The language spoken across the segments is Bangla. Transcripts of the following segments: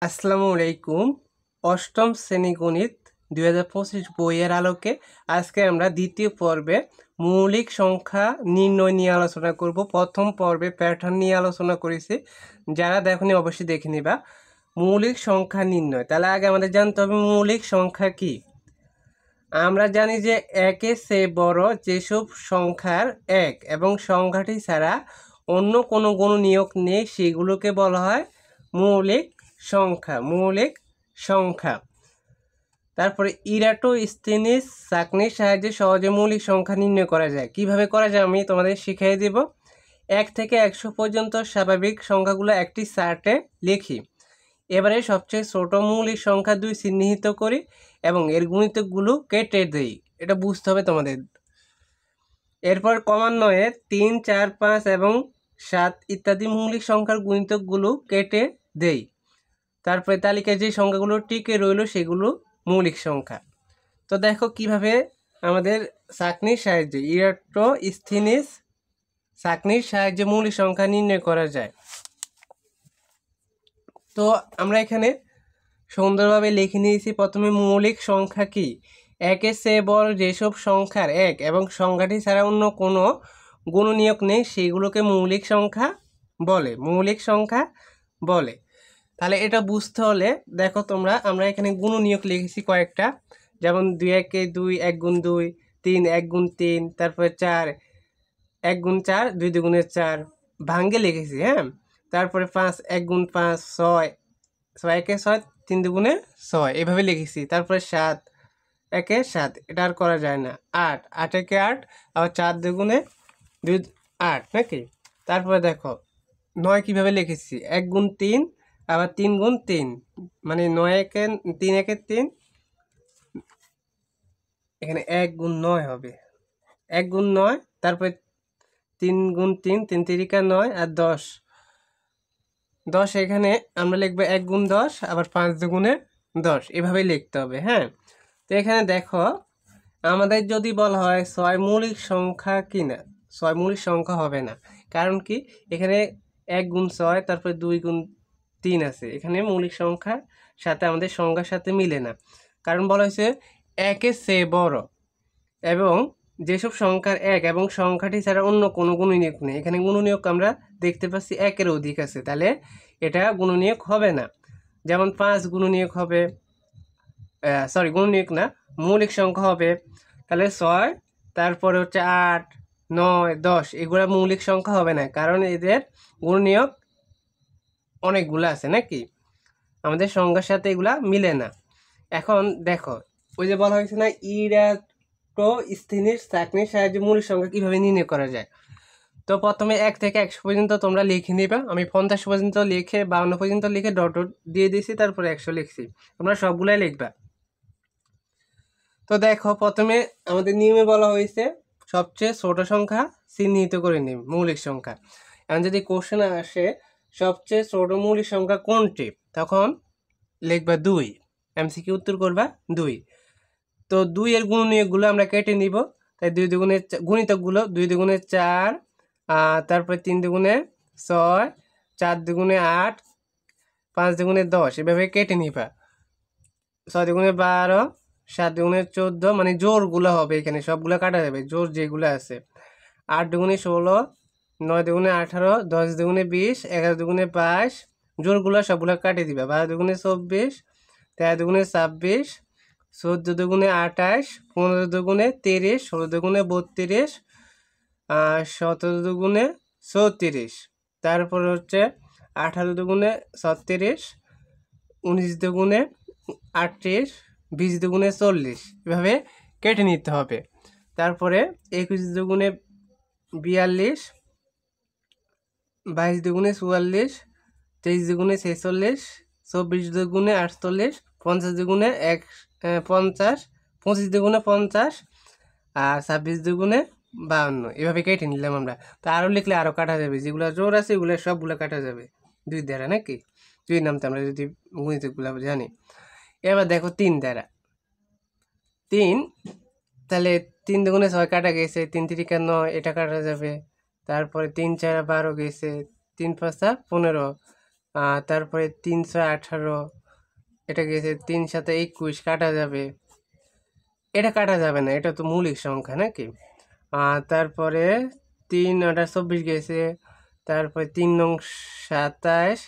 আসসালামু আলাইকুম। অষ্টম শ্রেণী গণিত 2025 বইয়ের আলোকে আজকে আমরা দ্বিতীয় পর্বে মৌলিক সংখ্যা নির্ণয় নিয়ে আলোচনা করব। প্রথম পর্বে প্যাটার্ন নিয়ে আলোচনা করেছি, যারা দেখনি অবশ্যই দেখে নিবা। মৌলিক সংখ্যা নির্ণয়, তাহলে আগে আমাদের জানতে হবে মৌলিক সংখ্যা কি। আমরা জানি যে একের চেয়ে বড় যেসব সংখ্যার এক এবং সংখ্যাটি ছাড়া অন্য কোনো গুণনীয়ক নেই সেগুলোকে বলা হয় মৌলিক সংখ্যা। তারপরে ইরাটোস্থেনিস চাকনির সাহায্যে সহজে মৌলিক সংখ্যা নির্ণয় করা যায়। কিভাবে করা যায় আমি তোমাদের শিখিয়ে দেব। 1 থেকে 100 পর্যন্ত স্বাভাবিক সংখ্যাগুলো একটি চার্টে লিখি। এবারে সবচেয়ে ছোট মৌলিক সংখ্যা 2 চিহ্নিত করি এবং এর গুণিতকগুলো কেটে দেই। এটা বুঝতে হবে তোমাদের। এরপর ক্রমান্বয়ে 3, 4, 5 এবং 7 ইত্যাদি মৌলিক সংখ্যার গুণিতকগুলো কেটে দেই। তারপরে তালিকায় যে সংখ্যাগুলো টিকে রইল সেগুলো মৌলিক সংখ্যা। তো দেখো কিভাবে আমাদের চাকনির সাহায্যে ইরাটোস্থেনিস চাকনির সাহায্যে মৌলিক সংখ্যা নির্ণয় করা যায়। তো আমরা এখানে সুন্দরভাবে লিখে নিয়েছি। প্রথমে মৌলিক সংখ্যা কি, একের চেয়ে বড় যেসব সংখ্যার এক এবং সংখ্যাটি ছাড়া অন্য কোনো গুণনীয়ক নেই সেগুলোকে মৌলিক সংখ্যা বলে। তাহলে এটা বুঝতে হলে দেখো আমরা এখানে গুণনীয়ক লিখেছি কয়েকটা, যেমন 2 একে 2, 1 গুণ 2, 3 1 গুণ 3, তারপরে 4 1 গুণ 4, 2 দুগুণে 4 ভাঙ্গে লিখেছি। হ্যাঁ, তারপরে 5 1 গুণ 5, 6 6 একে 6, 3 দুগুণে 6 এভাবে লিখেছি। তারপরে 7 একে 7, এটা আর করা যায় না। 8 8 একে 8, আবার 4 দুগুণে 2 8 নাকি। তারপরে দেখো 9 কিভাবে লিখেছি, 1 গুণ 3, আবার 3 গুণ 3, মানে 9 একে 3 একে 3, এখানে 1 গুণ 9 হবে, 1 গুণ 9, তারপরে 3 গুণ 3, 3 তিরিকা 9, আর 10 10 এখানে আমরা লিখবো 1 গুণ 10, আবার 5 দুগুণে 10, এভাবেই লিখতে হবে। হ্যাঁ, তো এখানে দেখো আমাদের যদি বলা হয় 6 মৌলিক সংখ্যা কি না, 6 মৌলিক সংখ্যা হবে না। কারণ কি, এখানে 1 গুণ 6, তারপরে 2 গুণ 3 আছে, এখানে মৌলিক সংখ্যার সাথে আমাদের সংখ্যার সাথে মিলে না। কারণ বলা হয়েছে একের চেয়ে বড় এবং যেসব সংখ্যার এক এবং সংখ্যাটি ছাড়া অন্য কোনো গুণনীয়ক নেই। এখানে গুণনীয়ক আমরা দেখতে পাচ্ছি একের অধিক আছে, তাহলে এটা গুণনীয়ক হবে না। যেমন 5 গুণনীয়ক হবে, গুণনীয়ক না, মৌলিক সংখ্যা হবে। তাহলে 6, তারপরে হচ্ছে 8, 9, 10 এগুলো মৌলিক সংখ্যা হবে না, কারণ এদের গুণনীয়ক অনেকগুলো আছে নাকি, আমাদের সংখ্যার সাথে এগুলা মিলে না। এখন দেখো ওই যে বলা হয়েছে না ইরাটোস্থেনিস চাকনির সাহায্যে মৌলিক সংখ্যা কিভাবে নির্ণয় করা যায়। তো প্রথমে 1 থেকে 100 পর্যন্ত তোমরা লিখে নিবা। আমি 50 পর্যন্ত লিখে 52 পর্যন্ত লিখে ডট ডট দিয়ে দিয়েছি, তারপরে 100 লিখছি, তোমরা সবগুলাই লিখবা। তো দেখো প্রথমে আমাদের নিয়মে বলা হয়েছে সবচেয়ে ছোট সংখ্যা চিহ্নিত করে নিন মৌলিক সংখ্যা। এখন যদি কোশ্চেন আসে সবচেয়ে ছোট মৌলিক সংখ্যা কোনটি, তখন লিখবা 2, এমসিকিউ উত্তর করবা 2। তো 2 এর গুণনীয়কগুলো আমরা কেটে নিব। তাই 2 দুগুণে গুণিতকগুলো 2 দুগুণে 4, তারপরে 3 দুগুণে 6, 4 দুগুণে 8, 5 দুগুণে 10 এভাবে কেটে নিবা। 6 দুগুণে 12, 7 দুগুণে 14, মানে জোরগুলো হবে এখানে, সবগুলো কাটা যাবে জোর যেগুলো আছে। 8 দুগুণে 16, 9 দুগুণে 18, 10 দুগুণে 20, 11 দুগুণে 22, জোরগুলো সবগুলো কাটে দিবা। 12 দুগুণে 24, 13 দুগুণে 26, 14 দুগুণে 28, 15 দুগুণে 30, 16 দুগুণে 32, 17 দুগুণে 34, তারপর হচ্ছে 18 দুগুণে 36, 19 দুগুণে 38, 20 দুগুণে 40, এভাবে কেটে নিতে হবে। তারপরে 21 দুগুণে 42, 22 দুগুণে 44, 23 দুগুণে 46, 24 দুগুণে 48, 50 দুগুণে 50, 25 দুগুণে 50, আর 26 দুগুণে 52, এভাবে কেটে নিলাম আমরা। তো আরও লিখলে আরও কাটা যাবে, যেগুলো জোর আছে এগুলো সবগুলো কাটা যাবে 2 দ্বারা নাকি, 2 নামতে আমরা যদি গণিতগুলো জানি। এবার দেখো 3 দ্বারা 3, তাহলে 3 দুগুণে 6 কাটা গেছে, 3 তিরিকা 9, এটা কাটা যাবে। তারপরে 3 4 12 গেছে, 3 5 15, তারপরে 318, এটা গেছে 3 সাথে 21, কাটা যাবে, এটা কাটা যাবে না, এটা তো মৌলিক সংখ্যা নাকি। তারপরে 3 8 24 গেছে, তারপরে 3 নং 27,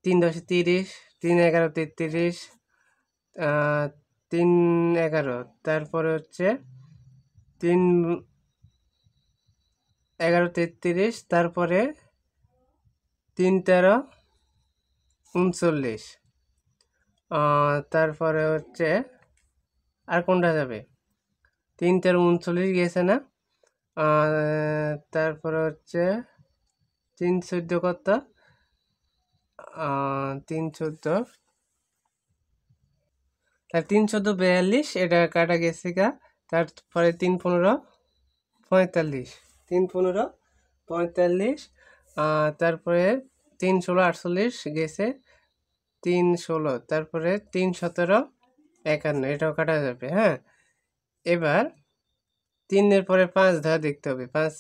3 10 30, 3 11 33, 3 11, তারপরে হচ্ছে 3 11 33, তারপরে 3 13 39, তারপরে হচ্ছে আর কোনটা যাবে, 3 13 39 গেছে না। তারপরে হচ্ছে 3 14 কত, 3 14, তার 3 14 42, এটা কাটা গেছে গা। তারপরে 3 15 45, 3 15 45, তারপরে 3 16 48 গেছে, 3 16, তারপরে 3 17 51, এটাও কাটা যাবে। হ্যাঁ, এবার 3 পরে 5 ধরা দেখতে হবে, 5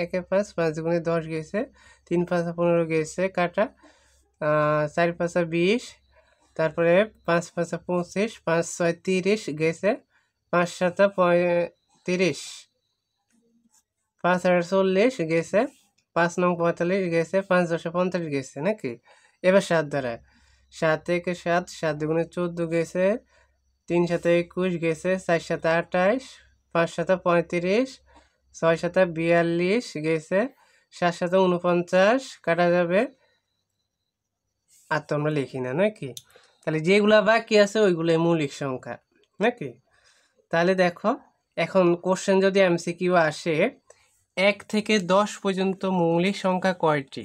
1 5, 5 দুগুণে 10 গেছে, 3 5 15 গেছে কাটা, 4 5 20, তারপরে 5 5 25, 5 6 30 গেছে, 5 7 35, 5 8 40 গেছে, 5 9 45 গেছে, 5 10 45 গেছে নাকি। এবার 7 দ্বারা, 7 1 7, 7 দুগুণে 14 গেছে, 3 7 21 গেছে, 4 7 28, 5 7 35, 6 7 42 গেছে, 7 7 49, কাটা যাবে। আর তো আমরা লিখি না নাকি, তাহলে যেগুলা বাকি আছে ওইগুলোই মৌলিক সংখ্যা নাকি। তাহলে দেখো, এখন কোশ্চেন যদি এমসিকিউ আসে 1 থেকে 10 পর্যন্ত মৌলিক সংখ্যা কয়টি,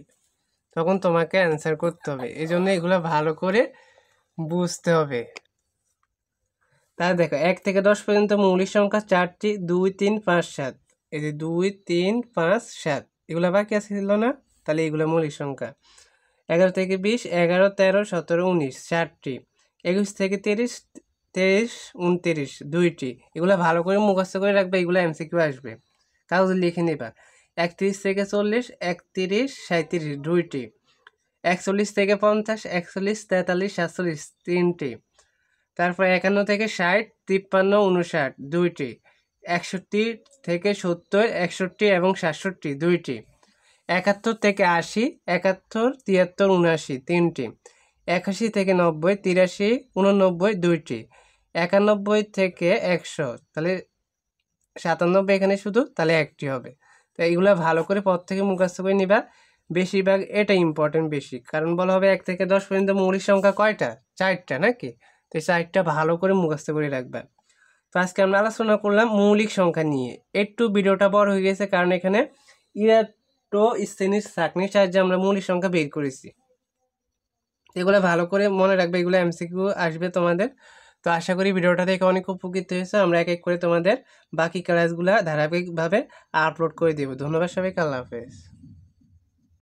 তখন তোমাকে অ্যান্সার করতে হবে, এই জন্য এগুলো ভালো করে বুঝতে হবে। তাহলে দেখো 1 থেকে 10 পর্যন্ত মৌলিক সংখ্যা 4টি, 2 3 5 7, এই যে 2 3 5 7 এগুলো বাকি আছে ছিল না, তাহলে এগুলো মৌলিক সংখ্যা। 11 থেকে 20, 11 13 17 19, 4টি। 21 থেকে 30, 23 29, 2টি। এগুলো ভালো করে মুখস্থ করে রাখবে, এগুলো এমসিকিউ আসবে, কাগজে লিখে নিবা। 31 থেকে 40, 31 37, 2টি। 41 থেকে 50, 41 43 47, 3টি। তারপর 51 থেকে 60, 53 59, 2টি। 61 থেকে 70, 61 এবং 67, 2টি। 71 থেকে 80, 71 73 79, 3টি। 81 থেকে 90, 83 89, 2টি। 91 থেকে 100, তাহলে 97 এখানে শুধু, তাহলে একটি হবে। তো এইগুলো ভালো করে পর থেকে মুখস্থ করে নিবা, বেশিরভাগ এটা ইম্পর্টেন্ট বেশি, কারণ বলা হবে 1 থেকে 10 পর্যন্ত মৌলিক সংখ্যা কয়টা, 4টা নাকি। তো এই 4টা ভালো করে মুখস্থ করে রাখবা। তো আজকে আমরা আলোচনা করলাম মৌলিক সংখ্যা নিয়ে। একটু ভিডিওটা বড় হয়ে গেছে, কারণ এখানে ইরাটো শ্রেণীর ছাঁকনির সাহায্যে আমরা মৌলিক সংখ্যা বের করেছি। এগুলো ভালো করে মনে রাখবে, এগুলো এমসিকিউ আসবে তোমাদের। তো আশা করি ভিডিওটা দেখে অনেক উপকৃত হয়েছে। আমরা এক এক করে তোমাদের বাকি ক্লাসগুলো ধারাবাহিকভাবে আপলোড করে দেবো। ধন্যবাদ সবাইকে, আল্লাহ হাফেজ।